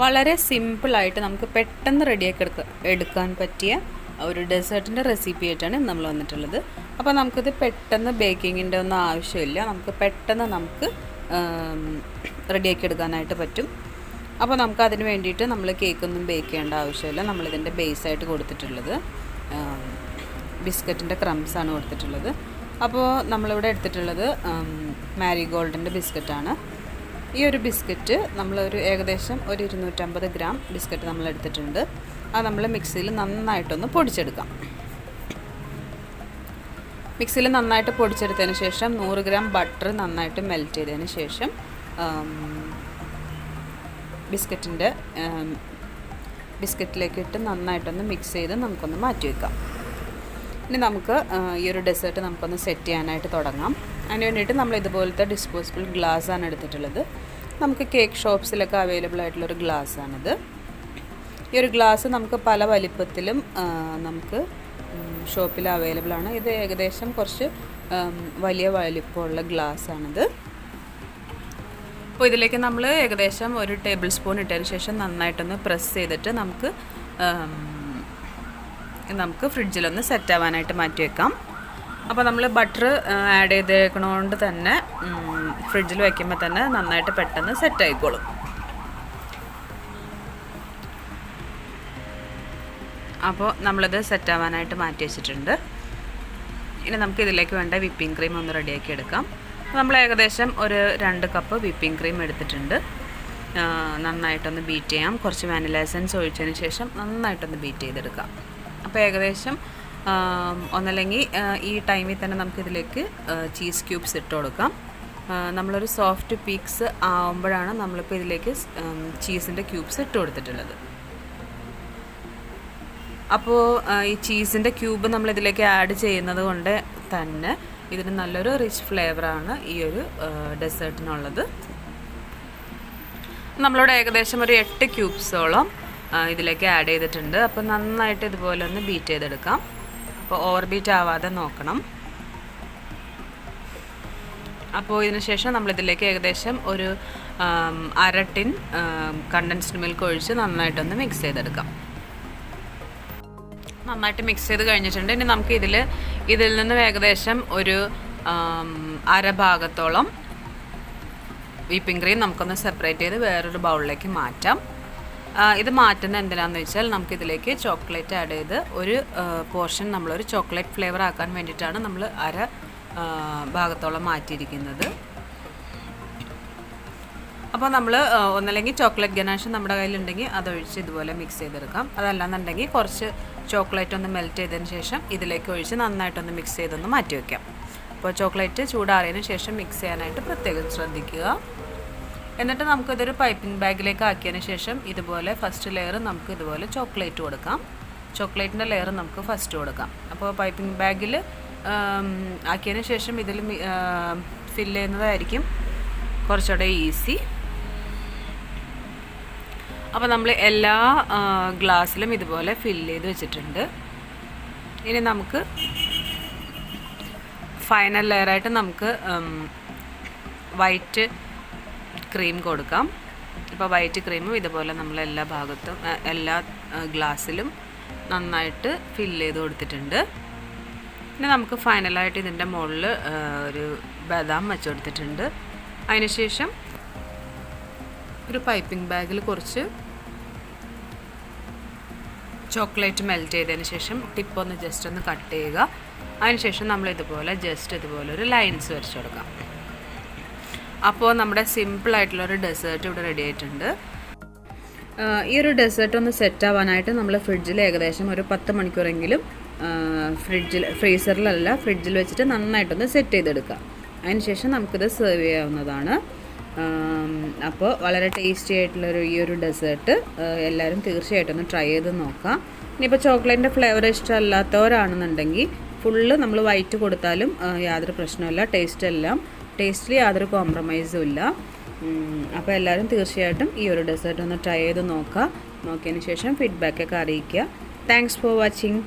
വളരെ സിമ്പിളായിട്ട് നമുക്ക് പെട്ടെന്ന് റെഡിയാക്കി എടുക്കാൻ പറ്റിയ ഒരു ഡെസേർട്ടിൻ്റെ റെസിപ്പി ആയിട്ടാണ് നമ്മൾ വന്നിട്ടുള്ളത്. അപ്പോൾ നമുക്കിത് പെട്ടെന്ന് ബേക്കിങ്ങിൻ്റെ ഒന്നും ആവശ്യമില്ല, നമുക്ക് പെട്ടെന്ന് റെഡിയാക്കി എടുക്കാനായിട്ട് പറ്റും. അപ്പോൾ നമുക്ക് അതിന് വേണ്ടിയിട്ട് നമ്മൾ കേക്കൊന്നും ബേക്ക് ചെയ്യേണ്ട ആവശ്യമില്ല. നമ്മളിതിൻ്റെ ബേസായിട്ട് കൊടുത്തിട്ടുള്ളത് ബിസ്ക്കറ്റിൻ്റെ ക്രംസാണ് കൊടുത്തിട്ടുള്ളത്. അപ്പോൾ നമ്മളിവിടെ എടുത്തിട്ടുള്ളത് മാരിഗോൾഡിൻ്റെ ബിസ്ക്കറ്റാണ്. ഈ ഒരു ബിസ്ക്കറ്റ് നമ്മളൊരു ഏകദേശം ഒരു 250 ഗ്രാം ബിസ്ക്കറ്റ് നമ്മൾ എടുത്തിട്ടുണ്ട്. അത് നമ്മൾ മിക്സിയിൽ നന്നായിട്ടൊന്ന് പൊടിച്ചെടുക്കാം. മിക്സിയിൽ നന്നായിട്ട് പൊടിച്ചെടുത്തതിന് ശേഷം 100 ഗ്രാം ബട്ടർ നന്നായിട്ട് മെൽറ്റ് ചെയ്തതിന് ശേഷം ബിസ്ക്കറ്റിലേക്ക് ഇട്ട് നന്നായിട്ടൊന്ന് മിക്സ് ചെയ്ത് നമുക്കൊന്ന് മാറ്റി വയ്ക്കാം. ഇനി നമുക്ക് ഈ ഒരു ഡെസേർട്ട് നമുക്കൊന്ന് സെറ്റ് ചെയ്യാനായിട്ട് തുടങ്ങാം. അതിന് വേണ്ടിയിട്ട് നമ്മൾ ഇതുപോലത്തെ ഡിസ്പോസിബിൾ ഗ്ലാസ്സാണ് എടുത്തിട്ടുള്ളത്. നമുക്ക് കേക്ക് ഷോപ്സിലൊക്കെ അവൈലബിൾ ആയിട്ടുള്ളൊരു ഗ്ലാസ്സാണിത്. ഈ ഒരു ഗ്ലാസ് നമുക്ക് പല വലിപ്പത്തിലും നമുക്ക് ഷോപ്പിൽ അവൈലബിൾ ആണ്. ഇത് ഏകദേശം കുറച്ച് വലിയ വലിപ്പമുള്ള ഗ്ലാസ്സാണിത്. അപ്പോൾ ഇതിലേക്ക് നമ്മൾ ഏകദേശം ഒരു ടേബിൾ സ്പൂൺ ഇട്ടതിന് ശേഷം നന്നായിട്ടൊന്ന് പ്രസ് ചെയ്തിട്ട് നമുക്ക് ഫ്രിഡ്ജിലൊന്ന് സെറ്റ് ആവാനായിട്ട് മാറ്റി വെക്കാം. അപ്പോൾ നമ്മൾ ബട്ടർ ആഡ് ചെയ്തേക്കണോണ്ട് തന്നെ ഫ്രിഡ്ജിൽ വയ്ക്കുമ്പോൾ തന്നെ നന്നായിട്ട് പെട്ടെന്ന് സെറ്റ് ആയിക്കോളും. അപ്പോൾ നമ്മളിത് സെറ്റ് ആവാനായിട്ട് മാറ്റി വെച്ചിട്ടുണ്ട്. ഇനി നമുക്ക് ഇതിലേക്ക് വേണ്ട വിപ്പിംഗ് ക്രീം ഒന്ന് റെഡിയാക്കി എടുക്കാം. നമ്മൾ ഏകദേശം ഒരു 2 കപ്പ് വിപ്പിംഗ് ക്രീം എടുത്തിട്ടുണ്ട്. നന്നായിട്ടൊന്ന് ബീറ്റ് ചെയ്യാം. കുറച്ച് വാനില എസൻസ് ഒഴിച്ചതിന് ശേഷം നന്നായിട്ടൊന്ന് ബീറ്റ് ചെയ്തെടുക്കാം. അപ്പോൾ ഏകദേശം ഒന്നല്ലെങ്കിൽ ഈ ടൈമിൽ തന്നെ നമുക്കിതിലേക്ക് ചീസ് ക്യൂബ്സ് ഇട്ട് കൊടുക്കാം. നമ്മളൊരു സോഫ്റ്റ് പീക്സ് ആവുമ്പോഴാണ് നമ്മളിപ്പോൾ ഇതിലേക്ക് ചീസിൻ്റെ ക്യൂബ്സ് ഇട്ട് കൊടുത്തിട്ടുള്ളത്. അപ്പോൾ ഈ ചീസിൻ്റെ ക്യൂബ് നമ്മളിതിലേക്ക് ആഡ് ചെയ്യുന്നത് കൊണ്ട് തന്നെ ഇതിന് നല്ലൊരു റിച്ച് ഫ്ലേവറാണ് ഈ ഒരു ഡെസേർട്ടിനുള്ളത്. നമ്മളോട് ഏകദേശം ഒരു 8 ക്യൂബ്സോളം ഇതിലേക്ക് ആഡ് ചെയ്തിട്ടുണ്ട്. അപ്പോൾ നന്നായിട്ട് ഇതുപോലെ ഒന്ന് ബീറ്റ് ചെയ്തെടുക്കാം. അപ്പോൾ ഓവർ ബീറ്റ് ആവാതെ നോക്കണം. അപ്പോൾ ഇതിന് ശേഷം നമ്മളിതിലേക്ക് ഏകദേശം ഒരു 1/2 ടിൻ കണ്ടൻസ്ഡ് മിൽക്ക് ഒഴിച്ച് നന്നായിട്ടൊന്ന് മിക്സ് ചെയ്തെടുക്കാം. നന്നായിട്ട് മിക്സ് ചെയ്ത് കഴിഞ്ഞിട്ടുണ്ട്. ഇനി നമുക്ക് ഇതിൽ നിന്ന് ഏകദേശം ഒരു 1/2 ഭാഗത്തോളം വിപ്പിംഗ് ക്രീം നമുക്കൊന്ന് സെപ്പറേറ്റ് ചെയ്ത് വേറൊരു ബൗളിലേക്ക് മാറ്റാം. ഇത് മാറ്റുന്നത് എന്തിനാണെന്ന് വെച്ചാൽ നമുക്കിതിലേക്ക് ചോക്ലേറ്റ് ആഡ് ചെയ്ത് ഒരു പോർഷൻ നമ്മളൊരു ചോക്ലേറ്റ് ഫ്ലേവർ ആക്കാൻ വേണ്ടിയിട്ടാണ് നമ്മൾ 1/2 ഭാഗത്തോളം മാറ്റിയിരിക്കുന്നത്. അപ്പോൾ നമ്മൾ ഒന്നല്ലെങ്കിൽ ചോക്ലേറ്റ് ഗനാഷ് നമ്മുടെ കയ്യിലുണ്ടെങ്കിൽ അതൊഴിച്ച് ഇതുപോലെ മിക്സ് ചെയ്തെടുക്കാം. അതല്ലാന്നുണ്ടെങ്കിൽ കുറച്ച് ചോക്ലേറ്റ് ഒന്ന് മെൽറ്റ് ചെയ്തതിന് ശേഷം ഇതിലേക്ക് ഒഴിച്ച് നന്നായിട്ടൊന്ന് മിക്സ് ചെയ്തൊന്ന് മാറ്റി വയ്ക്കാം. അപ്പോൾ ചോക്ലേറ്റ് ചൂടാറിയതിന് ശേഷം മിക്സ് ചെയ്യാനായിട്ട് പ്രത്യേകം ശ്രദ്ധിക്കുക. എന്നിട്ട് നമുക്കിതൊരു പൈപ്പിംഗ് ബാഗിലേക്ക് ആക്കിയതിന് ശേഷം ഇതുപോലെ ഫസ്റ്റ് ലെയർ നമുക്ക് ഇതുപോലെ ചോക്ലേറ്റ് കൊടുക്കാം. ചോക്ലേറ്റിൻ്റെ ലെയർ നമുക്ക് ഫസ്റ്റ് കൊടുക്കാം. അപ്പോൾ പൈപ്പിംഗ് ബാഗിൽ ആക്കിയതിന് ശേഷം ഇതിൽ ഫില്ല് ചെയ്യുന്നതായിരിക്കും കുറച്ചുകൂടെ ഈസി. അപ്പോൾ നമ്മൾ എല്ലാ ഗ്ലാസ്സിലും ഇതുപോലെ ഫില്ല് ചെയ്ത് വെച്ചിട്ടുണ്ട്. ഇനി നമുക്ക് ഫൈനൽ ലെയറായിട്ട് നമുക്ക് വൈറ്റ് ക്രീം കൊടുക്കാം. ഇപ്പോൾ വൈറ്റ് ക്രീമും ഇതുപോലെ നമ്മൾ എല്ലാ ഭാഗത്തും എല്ലാ ഗ്ലാസ്സിലും നന്നായിട്ട് ഫില്ല് ചെയ്ത് കൊടുത്തിട്ടുണ്ട്. പിന്നെ നമുക്ക് ഫൈനലായിട്ട് ഇതിൻ്റെ മുകളിൽ ഒരു ബദാം വെച്ച് കൊടുത്തിട്ടുണ്ട്. അതിനുശേഷം ഒരു പൈപ്പിംഗ് ബാഗിൽ കുറച്ച് ചോക്ലേറ്റ് മെൽറ്റ് ചെയ്തതിന് ശേഷം ടിപ്പൊന്ന് ജസ്റ്റ് ഒന്ന് കട്ട് ചെയ്യുക. അതിനുശേഷം നമ്മൾ ഇതുപോലെ ഒരു ലൈൻസ് വരച്ച് കൊടുക്കാം. അപ്പോൾ നമ്മുടെ സിമ്പിളായിട്ടുള്ളൊരു ഡെസേർട്ട് ഇവിടെ റെഡി ആയിട്ടുണ്ട്. ഈ ഒരു ഡെസേർട്ട് ഒന്ന് സെറ്റ് ആവാനായിട്ട് നമ്മൾ ഫ്രിഡ്ജിൽ ഏകദേശം ഒരു 10 മണിക്കൂറെങ്കിലും ഫ്രീസറിലല്ല ഫ്രിഡ്ജിൽ വെച്ചിട്ട് നന്നായിട്ടൊന്ന് സെറ്റ് ചെയ്തെടുക്കാം. അതിനുശേഷം നമുക്കിത് സെർവ് ചെയ്യാവുന്നതാണ്. അപ്പോൾ വളരെ ടേസ്റ്റി ആയിട്ടുള്ളൊരു ഈ ഒരു ഡെസേർട്ട് എല്ലാവരും തീർച്ചയായിട്ടും ഒന്ന് ട്രൈ ചെയ്ത് നോക്കാം. ഇനിയിപ്പോൾ ചോക്ലേറ്റിൻ്റെ ഫ്ലേവർ ഇഷ്ടമല്ലാത്തവരാണെന്നുണ്ടെങ്കിൽ ഫുള്ള് നമ്മൾ വൈറ്റ് കൊടുത്താലും യാതൊരു പ്രശ്നമില്ല. ടേസ്റ്റിൽ യാതൊരു കോംപ്രമൈസും ഇല്ല. അപ്പോൾ എല്ലാവരും തീർച്ചയായിട്ടും ഈ ഒരു ഡെസേർട്ട് ഒന്ന് ട്രൈ ചെയ്ത് നോക്കിയതിന് ശേഷം ഫീഡ്ബാക്കൊക്കെ അറിയിക്കുക. Thanks for watching.